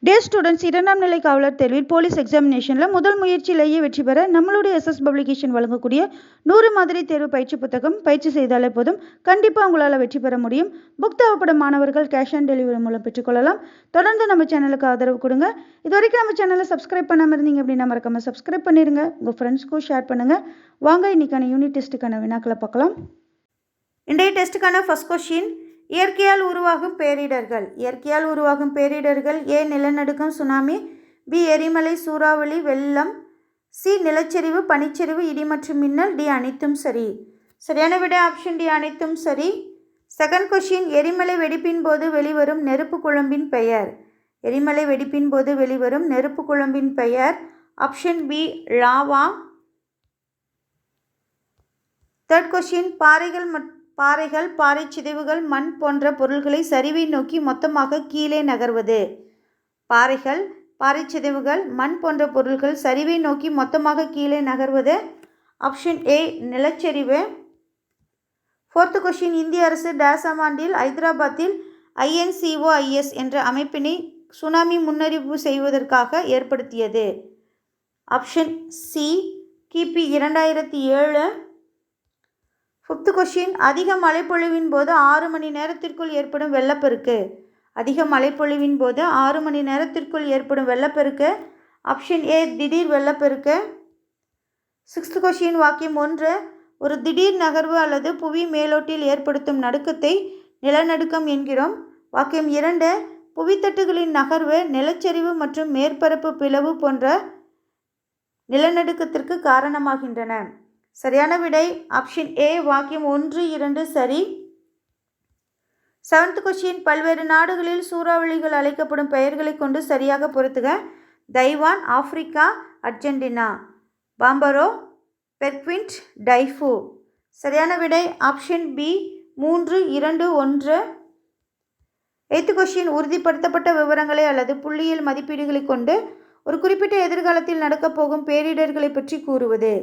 டே students இரண்டாம் நிலை காவலர் தேர்வில் போலீஸ் எக்ஸாமினேஷனில் முதல் முயற்சியிலேயே வெற்றி பெற நம்மளுடைய எஸ்எஸ் பப்ளிகேஷன் வழங்கக்கூடிய 100 மாதிரி தேர்வு பயிற்சி புத்தகம் பயிற்சி செய்தாலே போதும், கண்டிப்பாக உங்களால் வெற்றி பெற முடியும். புக் தேவைப்படும் மாணவர்கள் கேஷ் ஆன் டெலிவரி மூலம் பெற்றுக்கொள்ளலாம். தொடர்ந்து நம்ம சேனலுக்கு ஆதரவு கொடுங்க. இது வரைக்கும் நம்ம சேனலை சப்ஸ்கிரைப் பண்ணாமல் இருந்தீங்க அப்படின்னா மறக்காம சப்ஸ்கிரைப் பண்ணிடுங்க. உங்கள் ஃப்ரெண்ட்ஸ்க்கும் ஷேர் பண்ணுங்கள். வாங்க இன்னைக்கான யூனிட் டெஸ்ட்டுக்கான வினாக்களை பார்க்கலாம். இன்றைய டெஸ்ட்டுக்கான ஃபர்ஸ்ட் கொஸ்டின், இயற்கையால் உருவாகும் பேரிடர்கள். இயற்கையால் உருவாகும் பேரிடர்கள்: ஏ நிலநடுக்கம் சுனாமி, பி எரிமலை சூறாவளி வெள்ளம், சி நிலச்சரிவு பனிச்சரிவு இடி மற்றும் மின்னல், டி அனைத்தும் சரி. சரியான விடை ஆப்ஷன் டி அனைத்தும் சரி. செகண்ட் கொஸ்டின், எரிமலை வெடிப்பின் போது வெளிவரும் நெருப்பு குழம்பின் பெயர். எரிமலை வெடிப்பின் போது வெளிவரும் நெருப்பு குழம்பின் பெயர் option B lava. Third question, பாறைகள் பாறை சிதைவுகள் மண் போன்ற பொருள்களை சரிவை நோக்கி மொத்தமாக கீழே நகர்வது. பாறைகள் பாறை சிதைவுகள் மண் போன்ற பொருள்கள் சரிவை நோக்கி மொத்தமாக கீழே நகர்வது ஆப்ஷன் ஏ நிலச்சரிவு. ஃபோர்த்து கொஸ்டின், இந்திய அரசு டேசாம் ஆண்டில் ஹைதராபாத்தில் INCOIS என்ற அமைப்பினை சுனாமி முன்னறிவிப்பு செய்வதற்காக ஏற்படுத்தியது. ஆப்ஷன் சி கிபி 2007. ஃபிஃப்த் கொஸ்டின், அதிக மழைப்பொழிவின் போது 6 மணி நேரத்திற்குள் ஏற்படும் வெள்ளப்பெருக்கு. அதிக மழைப்பொழிவின் போது 6 மணி நேரத்திற்குள் ஏற்படும் வெள்ளப்பெருக்கு ஆப்ஷன் ஏ திடீர் வெள்ளப்பெருக்கு. சிக்ஸ்த் கொஸ்டின், வாக்கியம் 1, ஒரு திடீர் நகர்வு அல்லது புவி மேலோட்டில் ஏற்படுத்தும் நடுக்கத்தை நிலநடுக்கம் என்கிறோம். வாக்கியம் 2, புவித்தட்டுகளின் நகர்வு நிலச்சரிவு மற்றும் மேற்பரப்பு பிளவு போன்ற நிலநடுக்கத்திற்கு காரணமாகின்றன. சரியான விடை ஆப்ஷன் ஏ வாக்கியம் 1, 2 சரி. செவன்த் கொஸ்டின், பல்வேறு நாடுகளில் சூறாவளிகள் அழைக்கப்படும் பெயர்களை கொண்டு சரியாக பொறுத்துக. Taiwan, Africa, Argentina. Pampero, berg wind, டைஃபு. சரியான விடை ஆப்ஷன் பி 3, 2, 1. எய்த் கொஸ்டின், உறுதிப்படுத்தப்பட்ட விவரங்களை அல்லது புள்ளியியல் மதிப்பீடுகளை கொண்டு ஒரு குறிப்பிட்ட எதிர்காலத்தில் நடக்கப் போகும் பேரிடர்களை பற்றி கூறுவது.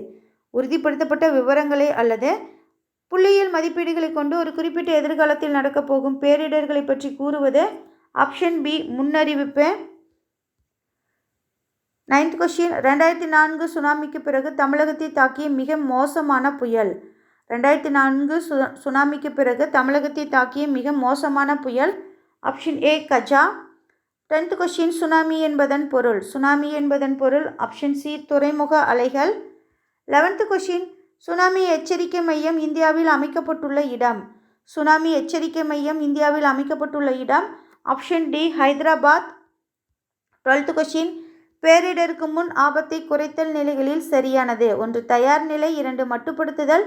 உறுதிப்படுத்தப்பட்ட விவரங்களை அல்லது புள்ளியியல் மதிப்பீடுகளை கொண்டு ஒரு குறிப்பிட்ட எதிர்காலத்தில் நடக்கப் போகும் பேரிடர்களை பற்றி கூறுவது ஆப்ஷன் பி முன்னறிவிப்பு. நைன்த் கொஸ்டின், 2004 சுனாமிக்கு பிறகு தமிழகத்தை தாக்கிய மிக மோசமான புயல். 2004 சுனாமிக்கு பிறகு தமிழகத்தை தாக்கிய மிக மோசமான புயல் option A Gaja. 10th question, tsunami என்பதன் பொருள். சுனாமி என்பதன் பொருள் ஆப்ஷன் சி துறைமுக அலைகள். 11th கொஸ்டின், சுனாமி எச்சரிக்கை மையம் இந்தியாவில் அமைக்கப்பட்டுள்ள இடம். சுனாமி எச்சரிக்கை மையம் இந்தியாவில் அமைக்கப்பட்டுள்ள இடம் option D Hyderabad. 12th question, பேரிடருக்கு முன் ஆபத்தை குறைத்தல் நிலைகளில் சரியானது. 1 தயார் நிலை, 2 மட்டுப்படுத்துதல்,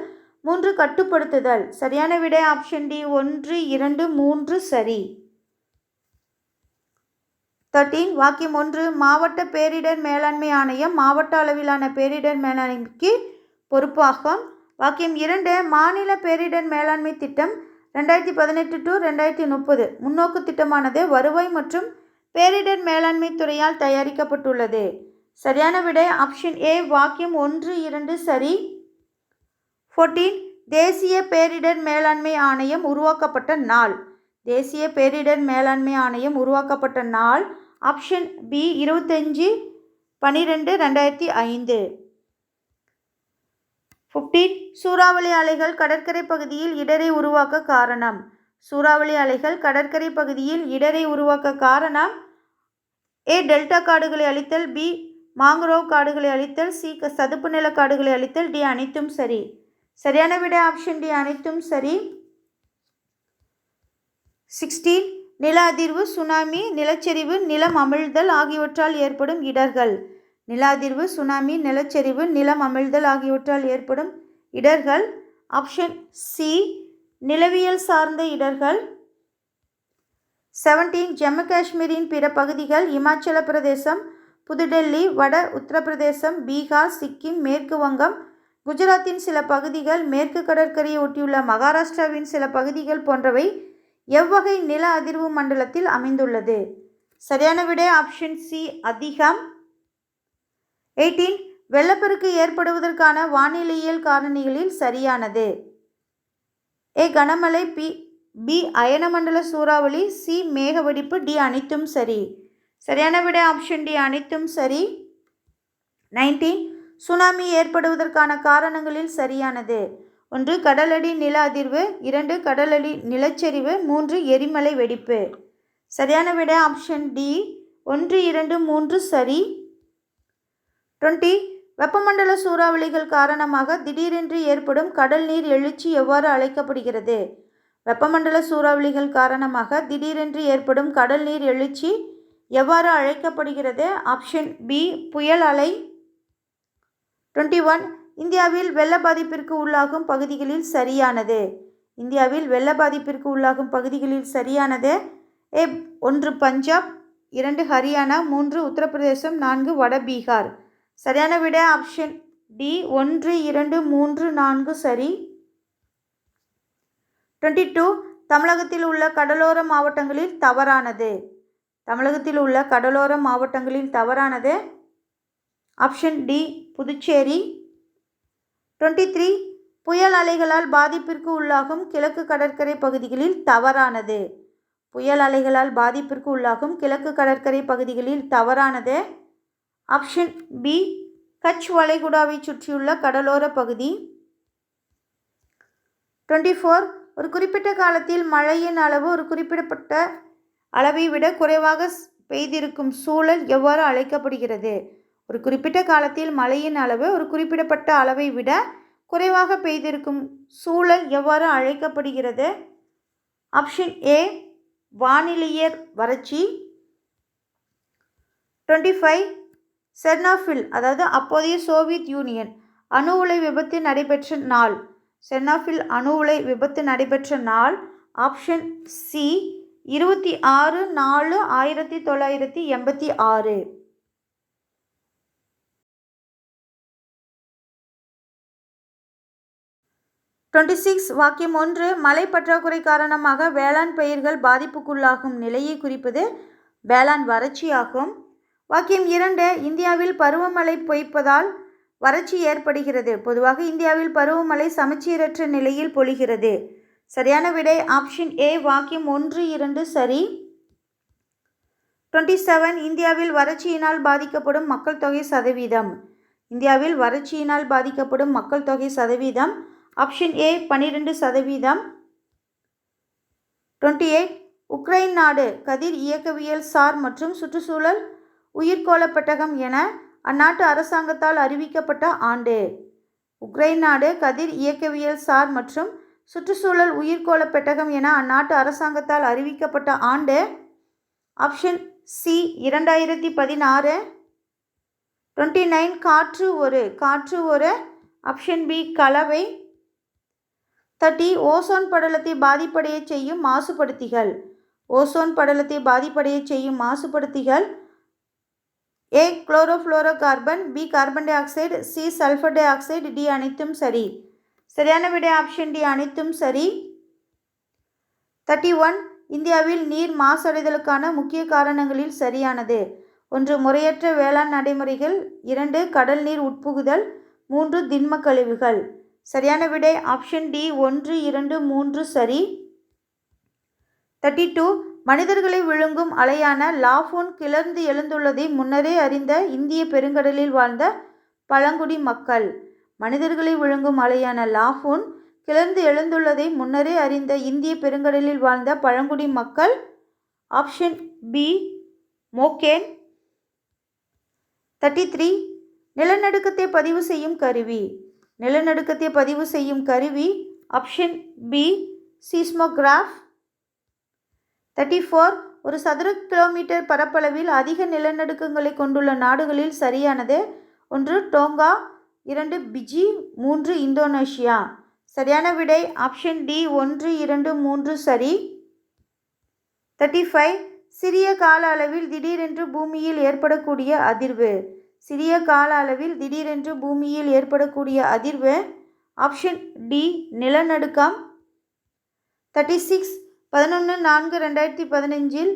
3 கட்டுப்படுத்துதல். சரியான விடை ஆப்ஷன் டி 1, 2, 3 சரி. 13 வாக்கியம் 1, மாவட்ட பேரிடர் மேலாண்மை ஆணையம் மாவட்ட அளவிலான பேரிடர் மேலாண்மைக்கு பொறுப்பாகும். வாக்கியம் 2, மாநில பேரிடர் மேலாண்மை திட்டம் 2018 to 2030 முன்னோக்கு திட்டமானது வருவாய் மற்றும் பேரிடர் மேலாண்மை துறையால் தயாரிக்கப்பட்டுள்ளது. சரியான விடை ஆப்ஷன் ஏ வாக்கியம் 1, 2 சரி. 14 தேசிய பேரிடர் மேலாண்மை ஆணையம் உருவாக்கப்பட்ட நாள். தேசிய பேரிடர் மேலாண்மை ஆணையம் உருவாக்கப்பட்ட நாள் ஆப்ஷன் பி 25/12/2005. 15 சூறாவளி அலைகள் கடற்கரை பகுதியில் இடரை உருவாக்க காரணம். சூறாவளி அலைகள் கடற்கரை பகுதியில் இடரை உருவாக்க காரணம் ஏ டெல்டா காடுகளை அழித்தல், பி மாங்குரோவ் காடுகளை அழித்தல், சி சதுப்பு நில காடுகளை அழித்தல், டி அனைத்தும் சரி. சரியான விடை ஆப்ஷன் டி அனைத்தும் சரி. 16 நில அதிர்வு, சுனாமி, நிலச்சரிவு, நிலம் அமிழ்தல் ஆகியவற்றால் ஏற்படும் இடர்கள். நில அதிர்வு, சுனாமி, நிலச்சரிவு, நிலம் அமிழ்தல் ஆகியவற்றால் ஏற்படும் இடர்கள் ஆப்ஷன் சி நிலவியல் சார்ந்த இடர்கள். 17 ஜம்மு காஷ்மீரின் பிற பகுதிகள் இமாச்சல பிரதேசம், புதுடெல்லி, வட உத்தரப்பிரதேசம், பீகார், சிக்கிம், மேற்கு வங்கம், குஜராத்தின் சில பகுதிகள், மேற்கு கடற்கரையை ஒட்டியுள்ள மகாராஷ்டிராவின் சில பகுதிகள் போன்றவை எவ்வகை நில அதிர்வு மண்டலத்தில் அமைந்துள்ளது. சரியான விடை ஆப்ஷன் சி அதிகம். 18 வெள்ளப்பெருக்கு ஏற்படுவதற்கான வானிலையியல் காரணிகளில் சரியானது. ஏ கனமழை, பி அயனமண்டல சூறாவளி, சி மேகவெடிப்பு, டி அனைத்தும் சரி. சரியான விடை ஆப்ஷன் டி அனைத்தும் சரி. 19 சுனாமி ஏற்படுவதற்கான காரணங்களில் சரியானது. 1 கடலடி நில அதிர்வு, 2 கடலடி நிலச்சரிவு, 3 எரிமலை வெடிப்பு. சரியான விடை ஆப்ஷன் டி 1, 2, 3 சரி. 20 வெப்பமண்டல சூறாவளிகள் காரணமாக திடீரென்று ஏற்படும் கடல் நீர் எழுச்சி எவ்வாறு அழைக்கப்படுகிறது? வெப்பமண்டல சூறாவளிகள் காரணமாக திடீரென்று ஏற்படும் கடல் நீர் எழுச்சி எவ்வாறு அழைக்கப்படுகிறது? ஆப்ஷன் பி புயல் அலை. 21 இந்தியாவில் வெள்ள பாதிப்பிற்கு உள்ளாகும் பகுதிகளில் சரியானது. இந்தியாவில் வெள்ள பாதிப்பிற்கு உள்ளாகும் பகுதிகளில் சரியானது. 1 பஞ்சாப், 2 ஹரியானா, 3 உத்தரப்பிரதேசம், 4 வட பீகார். சரியான விடை ஆப்ஷன் டி 1, 2, 3, 4 சரி. 22 தமிழகத்தில் உள்ள கடலோர மாவட்டங்களில் தவறானது. தமிழகத்தில் உள்ள கடலோர மாவட்டங்களில் தவறானது. Option D Puducherry. 23 புயல் அலைகளால் பாதிப்பிற்கு உள்ளாகும் கிழக்கு கடற்கரை பகுதிகளில் தவறானது. புயல் அலைகளால் பாதிப்பிற்கு உள்ளாகும் கிழக்கு கடற்கரை பகுதிகளில் தவறானது. ஆப்ஷன் பி கட்ச் வளைகுடாவை சுற்றியுள்ள கடலோர பகுதி. 24 ஒரு குறிப்பிட்ட காலத்தில் மழையின் அளவு ஒரு குறிப்பிடப்பட்ட அளவை விட குறைவாக பெய்திருக்கும் சூழல் எவ்வாறு அழைக்கப்படுகிறது? ஒரு குறிப்பிட்ட காலத்தில் மழையின் அளவு ஒரு குறிப்பிடப்பட்ட அளவை விட குறைவாக பெய்திருக்கும் சூழல் எவ்வாறு அழைக்கப்படுகிறது? ஆப்ஷன் ஏ வானிலையர் வறட்சி. 25 செர்னோபில் அதாவது அப்போதைய சோவியத் யூனியன் அணு உலை விபத்து நடைபெற்ற நாள். செர்னோபில் அணு உலை விபத்து நடைபெற்ற நாள். Option C 26/4/1986. 26 வாக்கியம் 1 மழை பற்றாக்குறை காரணமாக வேளாண் பயிர்கள் பாதிப்புக்குள்ளாகும் நிலையை குறிப்பது வேளாண் வறட்சி ஆகும். வாக்கியம் 2 இந்தியாவில் பருவமழை பொய்ப்பதால் வறட்சி ஏற்படுகிறது. பொதுவாக இந்தியாவில் பருவமழை சமச்சீரற்ற நிலையில் பொழிகிறது. சரியான விடை ஆப்ஷன் ஏ வாக்கியம் 1, 2 சரி. 27 இந்தியாவில் வறட்சியினால் பாதிக்கப்படும் மக்கள் தொகை சதவீதம். இந்தியாவில் வறட்சியினால் பாதிக்கப்படும் மக்கள் தொகை சதவீதம். Option A 12%. 28 உக்ரைன் நாடு கதிர் இயக்கவியல் சார் மற்றும் சுற்றுச்சூழல் உயிர்கோள பெட்டகம் என அந்நாட்டு அரசாங்கத்தால் அறிவிக்கப்பட்ட ஆண்டு. உக்ரைன் நாடு கதிர் இயக்கவியல் சார் மற்றும் சுற்றுச்சூழல் உயிர்கோள பெட்டகம் என அந்நாட்டு அரசாங்கத்தால் அறிவிக்கப்பட்ட ஆண்டு. Option C 2016. 29 காற்று ஒரு. ஆப்ஷன் பி கலவை. 30 ஓசோன் படலத்தை பாதிப்படைய செய்யும் மாசுபடுத்திகள். ஓசோன் படலத்தை பாதிப்படைய செய்யும் மாசுபடுத்திகள். A chlorofluorocarbon, B carbon dioxide, C sulphur dioxide, D அனைத்தும் சரி. சரியான விடை ஆப்ஷன் டி அனைத்தும் சரி. 31 இந்தியாவில் நீர் மாசடைதலுக்கான முக்கிய காரணங்களில் சரியானது. 1 முறையற்ற வேளாண் நடைமுறைகள், 2 கடல் நீர் உட்புகுதல், 3 திண்ம கழிவுகள். சரியான விடை ஆப்ஷன் டி 1, 2, 3 சரி. 32 மனிதர்களை விழுங்கும் அலையான லாஃபூன் கிளர்ந்து எழுந்துள்ளதை முன்னரே அறிந்த இந்திய பெருங்கடலில் வாழ்ந்த பழங்குடி மக்கள். மனிதர்களை விழுங்கும் அலையான லாஃபூன் கிளர்ந்து எழுந்துள்ளதை முன்னரே அறிந்த இந்திய பெருங்கடலில் வாழ்ந்த பழங்குடி மக்கள். Option B மோகேன். 33 நிலநடுக்கத்தை பதிவு செய்யும் கருவி. நிலநடுக்கத்தை பதிவு செய்யும் கருவி. Option B seismograph. 34 ஒரு சதுர கிலோமீட்டர் பரப்பளவில் அதிக நிலநடுக்கங்களை கொண்டுள்ள நாடுகளில் சரியானது. 1 டோங்கா, 2 பிஜி, 3 இந்தோனேஷியா. சரியான விடை ஆப்ஷன் டி 1, 2, 3 சரி. 35 சிறிய கால அளவில் திடீரென்று பூமியில் ஏற்படக்கூடிய அதிர்வு. சிறிய கால அளவில் திடீரென்று பூமியில் ஏற்படக்கூடிய அதிர்வு. ஆப்ஷன் டி நிலநடுக்கம். 36 11/4/2015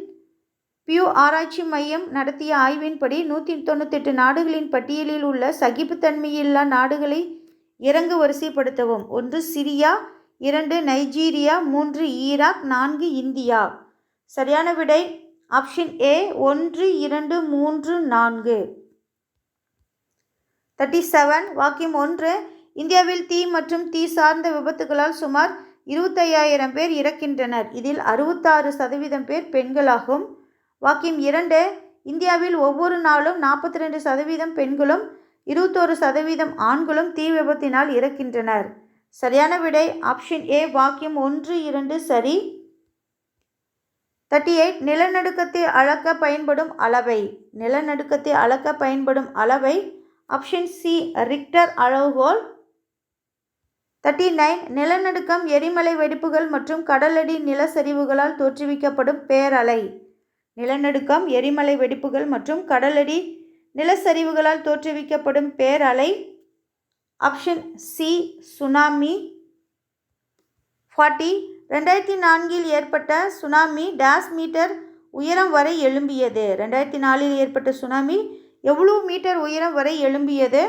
பியூ ஆராய்ச்சி மையம் நடத்திய ஆய்வின்படி 198 நாடுகளின் பட்டியலில் உள்ள சகிப்புத்தன்மையில்லா நாடுகளை இறங்கு வரிசைப்படுத்தவும். 1 சிரியா, 2 நைஜீரியா, 3 ஈராக், 4 இந்தியா. சரியான விடை ஆப்ஷன் ஏ 1, 2, 3, 4. 37 வாக்கியம் 1 இந்தியாவில் தீ மற்றும் தீ சார்ந்த விபத்துகளால் சுமார் 25,000 பேர் இறக்கின்றனர். இதில் 66% பேர் பெண்களாகும். வாக்கியம் 2 இந்தியாவில் ஒவ்வொரு நாளும் 42% பெண்களும் 21% ஆண்களும் தீ விபத்தினால் இறக்கின்றனர். சரியான விடை ஆப்ஷன் ஏ வாக்கியம் 1, 2 சரி. 38 நிலநடுக்கத்தை அளக்க பயன்படும் அளவை. நிலநடுக்கத்தை அளக்க பயன்படும் அளவை ஆப்ஷன் சி ரிக்டர் அளவுகோல். 39 நிலநடுக்கம் எரிமலை வெடிப்புகள் மற்றும் கடலடி நிலச்சரிவுகளால் தோற்றுவிக்கப்படும் பேரலை. நிலநடுக்கம் எரிமலை வெடிப்புகள் மற்றும் கடலடி நிலச்சரிவுகளால் தோற்றுவிக்கப்படும் பேரலை ஆப்ஷன் சி சுனாமி. 40 2004 ஏற்பட்ட சுனாமி டேஸ் மீட்டர் உயரம் வரை எழும்பியது. 2004 ஏற்பட்ட சுனாமி எவ்வளவு மீட்டர் உயரம் வரை எழும்பியது?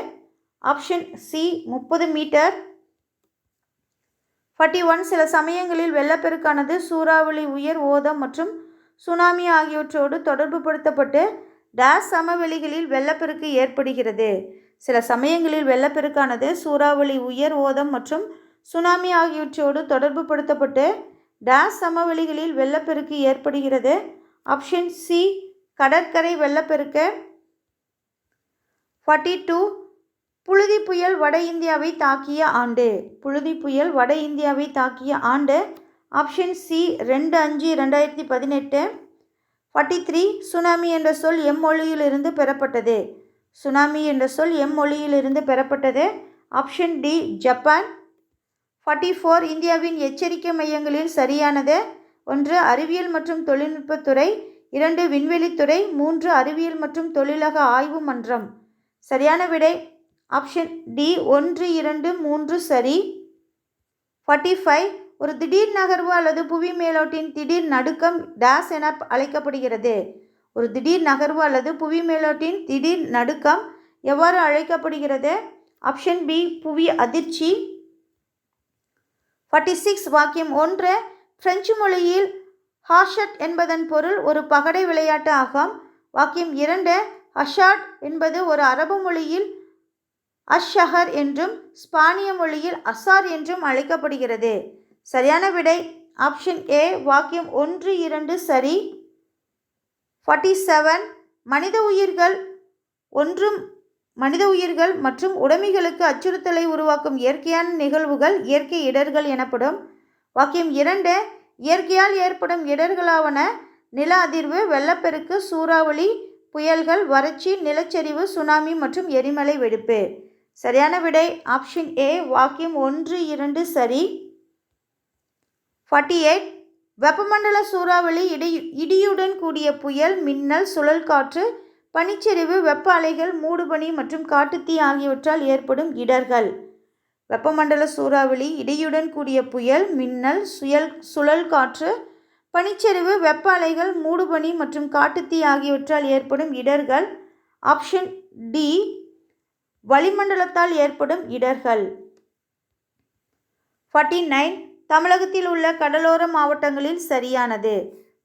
Option C 30 metre. 41 சில சமயங்களில் வெள்ளப்பெருக்கானது சூறாவளி உயர் ஓதம் மற்றும் சுனாமி ஆகியவற்றோடு தொடர்பு படுத்தப்பட்டு டேஸ் சமவெளிகளில் வெள்ளப்பெருக்கு ஏற்படுகிறது. சில சமயங்களில் வெள்ளப்பெருக்கானது சூறாவளி உயர் ஓதம் மற்றும் சுனாமி ஆகியவற்றோடு தொடர்பு படுத்தப்பட்டு டேஸ் சமவெளிகளில் வெள்ளப்பெருக்கு ஏற்படுகிறது. ஆப்ஷன் சி கடற்கரை வெள்ளப்பெருக்கு. 42 புழுதி புயல் வட இந்தியாவை தாக்கிய ஆண்டு. புழுதி புயல் வட இந்தியாவை தாக்கிய ஆண்டு ஆப்ஷன் சி 2/5/2018. 43 சுனாமி என்ற சொல் எம்மொழியிலிருந்து பெறப்பட்டது. சுனாமி என்ற சொல் எம்மொழியிலிருந்து பெறப்பட்டது. Option D Japan. 44 இந்தியாவின் எச்சரிக்கை மையங்களில் சரியானது. 1 அறிவியல் மற்றும் தொழில்நுட்பத்துறை, 2 விண்வெளித்துறை, 3 அறிவியல் மற்றும் தொழிலக ஆய்வு மன்றம். சரியான விடை ஆப்ஷன் டி 1, 2, 3 சரி. 45 ஒரு திடீர் நகர்வு அல்லது புவி மேலோட்டின் திடீர் நடுக்கம் டேஸ் என அழைக்கப்படுகிறது. ஒரு திடீர் நகர்வு அல்லது புவி மேலோட்டின் திடீர் நடுக்கம் எவ்வாறு அழைக்கப்படுகிறது? ஆப்ஷன் பி புவி அதிர்ச்சி. 46 வாக்கியம் 1 பிரெஞ்சு மொழியில் ஹாஷட் என்பதன் பொருள் ஒரு பகடை விளையாட்டு ஆகும். வாக்கியம் 2 ஹஷாட் என்பது ஒரு அரபு மொழியில் அஷ்ஷஹர் என்றும் ஸ்பானிய மொழியில் அசார் என்றும் அழைக்கப்படுகிறது. சரியான விடை ஆப்ஷன் ஏ வாக்கியம் 1, 2 சரி. 47 மனித உயிர்கள் மற்றும் உடைமைகளுக்கு அச்சுறுத்தலை உருவாக்கும் இயற்கையான நிகழ்வுகள் இயற்கை இடர்கள் எனப்படும். வாக்கியம் 2 இயற்கையால் ஏற்படும் இடர்களாவன நில அதிர்வு, வெள்ளப்பெருக்கு, சூறாவளி, புயல்கள், வறட்சி, நிலச்சரிவு, சுனாமி மற்றும் எரிமலை வெடிப்பு. சரியான விடை ஆப்ஷன் ஏ வாக்கியம் 1, 2 சரி. 48 வெப்பமண்டல சூறாவளி, இடியுடன் கூடிய புயல், மின்னல், சுழல் காற்று, பனிச்சரிவு, வெப்ப அலைகள், மூடுபனி மற்றும் காட்டுத்தீ ஆகியவற்றால் ஏற்படும் இடர்கள். வெப்பமண்டல சூறாவளி, இடியுடன் கூடிய புயல், மின்னல், சுழல் காற்று, பனிச்சரிவு, வெப்ப அலைகள், மூடுபனி மற்றும் காட்டுத்தீ ஆகியவற்றால் ஏற்படும் இடர்கள். ஆப்ஷன் டி வளிமண்டலத்தால் ஏற்படும் இடர்கள். 49 தமிழகத்தில் உள்ள கடலோர மாவட்டங்களில் சரியானது.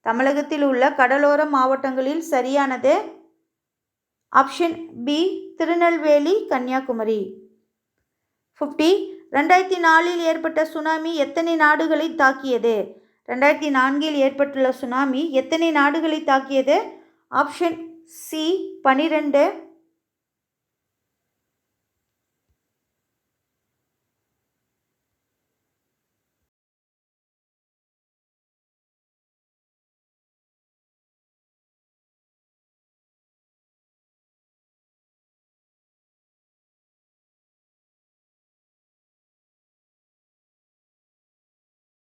தமிழகத்தில் உள்ள கடலோர மாவட்டங்களில் சரியானது ஆப்ஷன் பி திருநெல்வேலி, கன்னியாகுமரி. 50 2004 ஏற்பட்ட சுனாமி எத்தனை நாடுகளை தாக்கியது? 2004 ஏற்பட்டுள்ள சுனாமி எத்தனை நாடுகளை தாக்கியது? Option C 12.